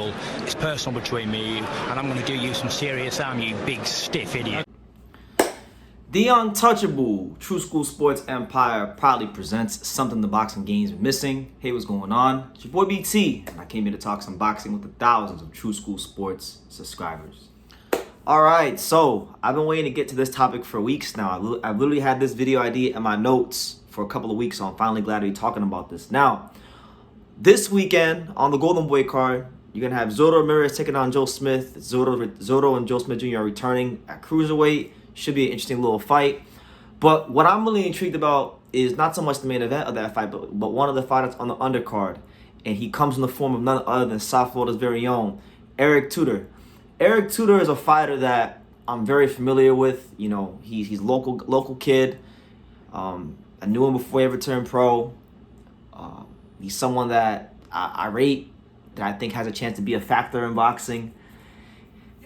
It's personal between me and you, and I'm going to do you some serious harm, you big stiff idiot. The Untouchable True School Sports Empire proudly presents something the boxing game's been missing. Hey, what's going on? It's your boy BT, and I came here to talk some boxing with the thousands of True School Sports subscribers. Alright, so I've been waiting to get to this topic for weeks now. I've literally had this video idea in my notes for a couple of weeks, so I'm finally glad to be talking about this. Now, this weekend on the Golden Boy card, you're going to have Gilberto Ramirez taking on Joe Smith. Zotto and Joe Smith Jr. are returning at cruiserweight. Should be an interesting little fight. But what I'm really intrigued about is not so much the main event of that fight, but one of the fighters on the undercard. And he comes in the form of none other than South Florida's very own Eric Tudor. Eric Tudor is a fighter that I'm very familiar with. You know, he's local kid. I knew him before he ever turned pro. He's someone that I rate, that I think has a chance to be a factor in boxing.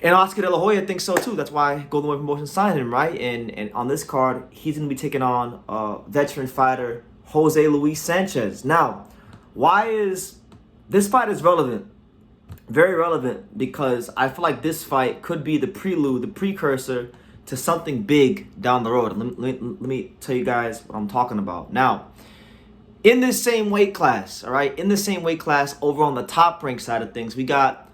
And Oscar De La Hoya thinks so too. That's why Golden Boy Promotions signed him, right? And on this card, he's going to be taking on veteran fighter Jose Luis Sanchez. Now, why is this fight is relevant? Very relevant, because I feel like this fight could be the prelude, the precursor to something big down the road. Let me tell you guys what I'm talking about. Now, in this same weight class, all right, in the same weight class over on the top rank side of things, we got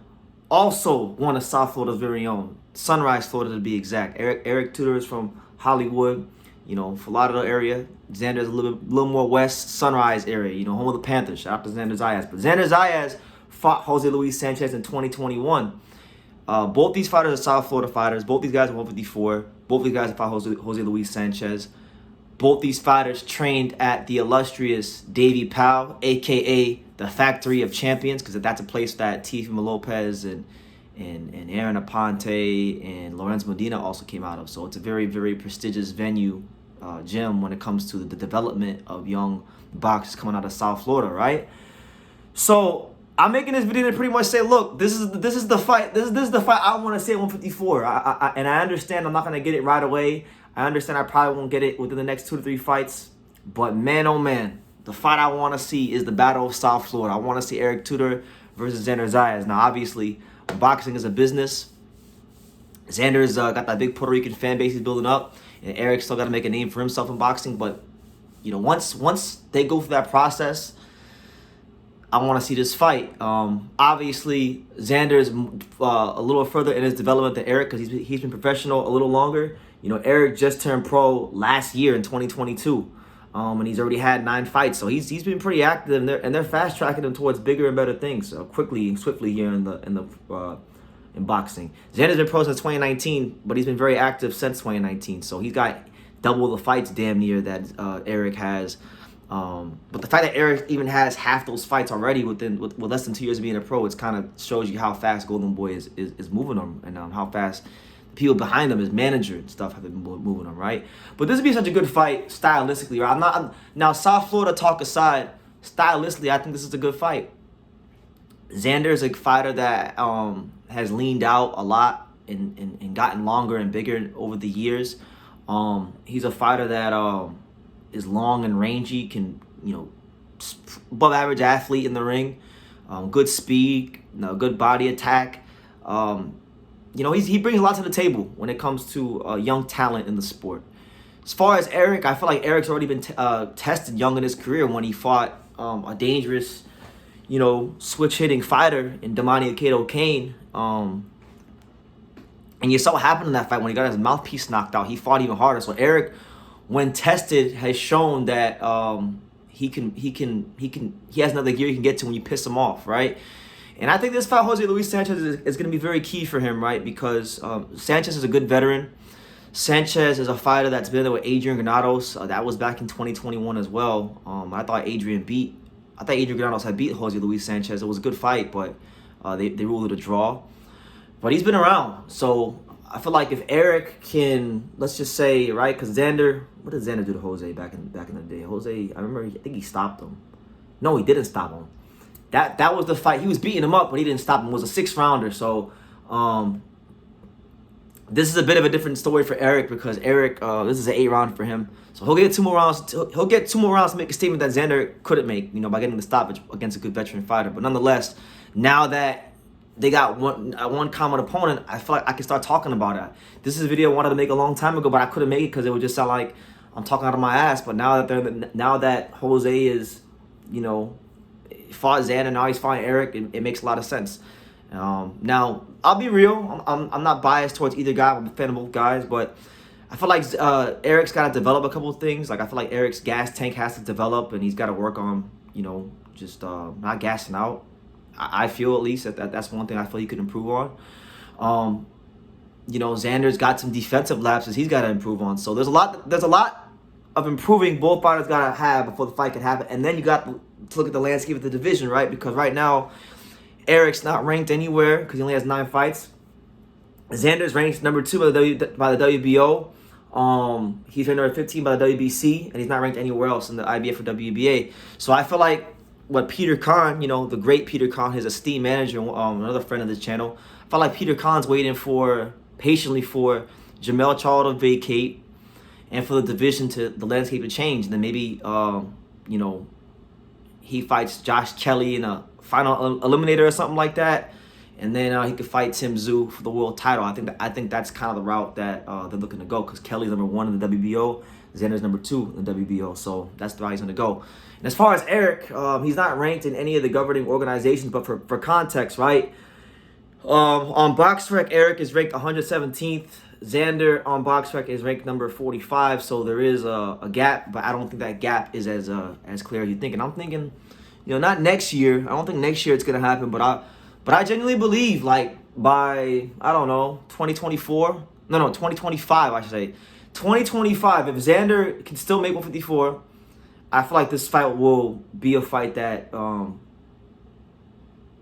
also one of South Florida's very own, Sunrise, Florida to be exact. Eric Tudor is from Hollywood, you know, Florida area. Xander is a little more west, Sunrise area, you know, home of the Panthers. Shout out to Xander Zayas. But Xander Zayas fought Jose Luis Sanchez in 2021. Both these fighters are South Florida fighters. Both these guys are 154. Both these guys fought Jose Luis Sanchez. Both these fighters trained at the illustrious DAVIE PAL, a.k.a. the Factory of Champions, because that's a place that Teofimo Lopez and Aaron Aponte and Lorenzo Medina also came out of. So it's a very, very prestigious venue, gym, when it comes to the development of young boxers coming out of South Florida, right? So I'm making this video to pretty much say, look, this is the fight. This is the fight I want to see at 154. And I understand I'm not gonna get it right away. I understand I probably won't get it within the next 2 to 3 fights. But man, oh man, the fight I want to see is the Battle of South Florida. I want to see Eric Tudor versus Xander Zayas. Now, obviously, boxing is a business. Xander's got that big Puerto Rican fan base he's building up, and Eric's still got to make a name for himself in boxing. But you know, once they go through that process, I want to see this fight. Obviously, Xander's a little further in his development than Eric, because he's been professional a little longer. You know, Eric just turned pro last year in 2022. And he's already had 9 fights, so he's been pretty active, and they're fast tracking him towards bigger and better things quickly and swiftly here in boxing. Xander's been pro since 2019, but he's been very active since 2019. So he's got double the fights damn near that Eric has. But the fact that Eric even has half those fights already with less than 2 years of being a pro, it kind of shows you how fast Golden Boy is moving them, and how fast people behind them, his manager and stuff, have been moving them, right? But this would be such a good fight stylistically, right? Now, South Florida talk aside, stylistically, I think this is a good fight. Xander is a fighter that has leaned out a lot and gotten longer and bigger over the years. He's a fighter that is long and rangy, can, you know, above average athlete in the ring, good speed, you know, good body attack. You know, he brings a lot to the table when it comes to young talent in the sport. As far as Eric, I feel like Eric's already been tested young in his career when he fought a dangerous, you know, switch-hitting fighter in Damani Kato Kane. And you saw what happened in that fight when he got his mouthpiece knocked out. He fought even harder. So Eric, when tested, has shown that he has another gear he can get to when you piss him off, right? And I think this fight, Jose Luis Sanchez, is going to be very key for him, right? Because Sanchez is a good veteran. Sanchez is a fighter that's been there with Adrian Granados. That was back in 2021 as well. I thought Adrian Granados had beat Jose Luis Sanchez. It was a good fight, but they ruled it a draw. But he's been around. So I feel like if Eric can, let's just say, right, because Xander, what did Xander do to Jose back in the day? Jose, I remember, I think he stopped him. No, he didn't stop him. That was the fight. He was beating him up, but he didn't stop him. It was a 6-rounder. So this is a bit of a different story for Eric, because Eric, this is an 8-round for him. So he'll get 2 more rounds. He'll get 2 more rounds to make a statement that Xander couldn't make, you know, by getting the stoppage against a good veteran fighter. But nonetheless, now that they got one common opponent, I feel like I can start talking about it. This is a video I wanted to make a long time ago, but I couldn't make it because it would just sound like I'm talking out of my ass. But now that Jose is, you know, fought Xander, now he's fighting Eric, it makes a lot of sense. Now, I'll be real. I'm not biased towards either guy. I'm a fan of both guys, but I feel like Eric's got to develop a couple of things. Like, I feel like Eric's gas tank has to develop, and he's got to work on, you know, just not gassing out. I feel, at least, that's one thing I feel he could improve on. You know, Xander's got some defensive lapses he's got to improve on. So there's a lot of improving both fighters got to have before the fight can happen. And then you got to look at the landscape of the division, right? Because right now, Eric's not ranked anywhere because he only has 9 fights. Xander's ranked number 2 by the WBO. He's ranked number 15 by the WBC, and he's not ranked anywhere else in the IBF or WBA. So I feel like what Peter Khan, you know, the great Peter Khan, his esteemed manager, another friend of this channel, I felt like Peter Khan's waiting patiently for Jermell Charlo to vacate and for the division the landscape to change. And then maybe, you know, he fights Josh Kelly in a final eliminator or something like that. And then he could fight Tim Tszyu for the world title. I think that's kind of the route that they're looking to go, because Kelly's number 1 in the WBO, Xander's number 2 in the WBO. So that's the route he's going to go. And as far as Eric, he's not ranked in any of the governing organizations, but for context, right? On BoxRec, Eric is ranked 117th. Xander on BoxRec is ranked number 45. So there is a gap, but I don't think that gap is as clear as you think. And I'm thinking, you know, not next year. I don't think next year it's going to happen, but I genuinely believe, like, by, I don't know, 2024? No, 2025, I should say. 2025, if Xander can still make 154, I feel like this fight will be a fight that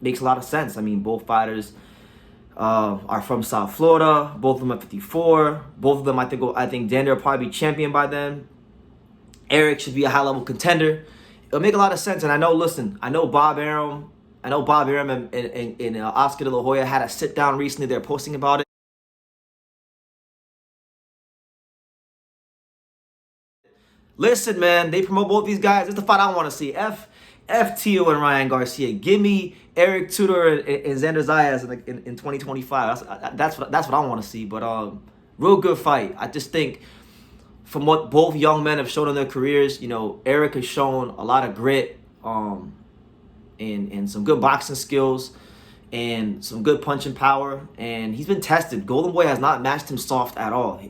makes a lot of sense. I mean, both fighters are from South Florida. Both of them at 54. Both of them, I think Xander will probably be champion by then. Eric should be a high-level contender. It'll make a lot of sense. And I know Bob Arum and Oscar De La Hoya had a sit-down recently. They're posting about it. Listen, man, they promote both these guys. It's the fight I want to see. F Tio and Ryan Garcia. Give me Eric Tudor and Xander Zayas in 2025. That's what I want to see. But real good fight. I just think from what both young men have shown in their careers, you know, Eric has shown a lot of grit, and some good boxing skills, and some good punching power, and he's been tested. Golden Boy has not matched him soft at all.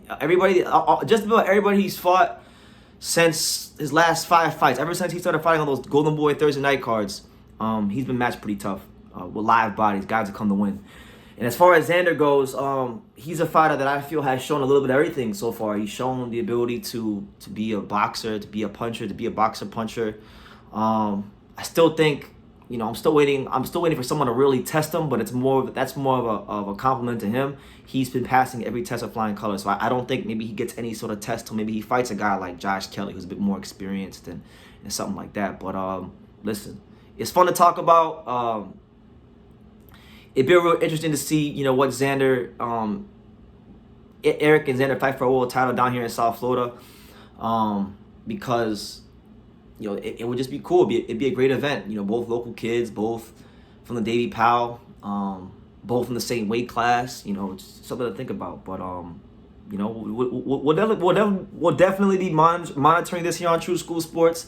Just about everybody he's fought since his last 5 fights, ever since he started fighting on those Golden Boy Thursday night cards, he's been matched pretty tough with live bodies, guys that come to win. And as far as Xander goes, he's a fighter that I feel has shown a little bit of everything so far. He's shown the ability to be a boxer, to be a puncher, to be a boxer-puncher. I still think, you know, I'm still waiting for someone to really test him, but that's more of a compliment to him. He's been passing every test of flying colors, so I don't think maybe he gets any sort of test till maybe he fights a guy like Josh Kelly, who's a bit more experienced and something like that. But listen, it's fun to talk about. It'd be real interesting to see, you know, what Eric and Xander fight for a world title down here in South Florida, because, you know, it would just be cool. It'd be a great event. You know, both local kids, both from the DAVIE PAL, both in the same weight class. You know, it's something to think about. But you know, we'll definitely be monitoring this here on True School Sports.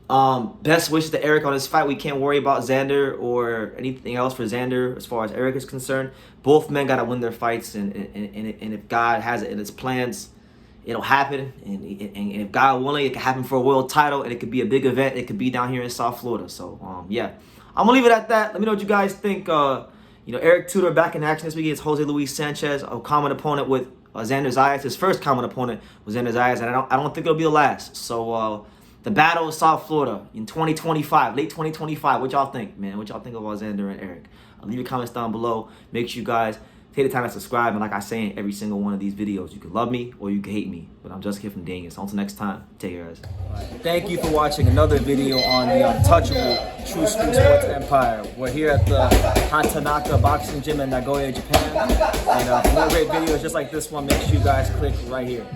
Best wishes to Eric on his fight. We can't worry about Xander or anything else for Xander as far as Eric is concerned. Both men got to win their fights, and if God has it in his plans, it'll happen. And if God willing, it can happen for a world title, and it could be a big event. It could be down here in South Florida. So yeah, I'm gonna leave it at that. Let me know what you guys think. You know, Eric Tudor back in action this week against Jose Luis Sanchez, a common opponent with Xander Zayas. His first common opponent was Xander Zayas, and I don't think it'll be the last. So the battle of South Florida in 2025, late 2025. What y'all think, man? What y'all think about Xander and Eric? Leave your comments down below. Make sure you guys take the time to subscribe. And like I say in every single one of these videos, you can love me or you can hate me. But I'm just here from Daniel. So until next time, take care, guys. Thank you for watching another video on the untouchable True School Sports Empire. We're here at the Hatanaka Boxing Gym in Nagoya, Japan. And for more great videos just like this one, make sure you guys click right here.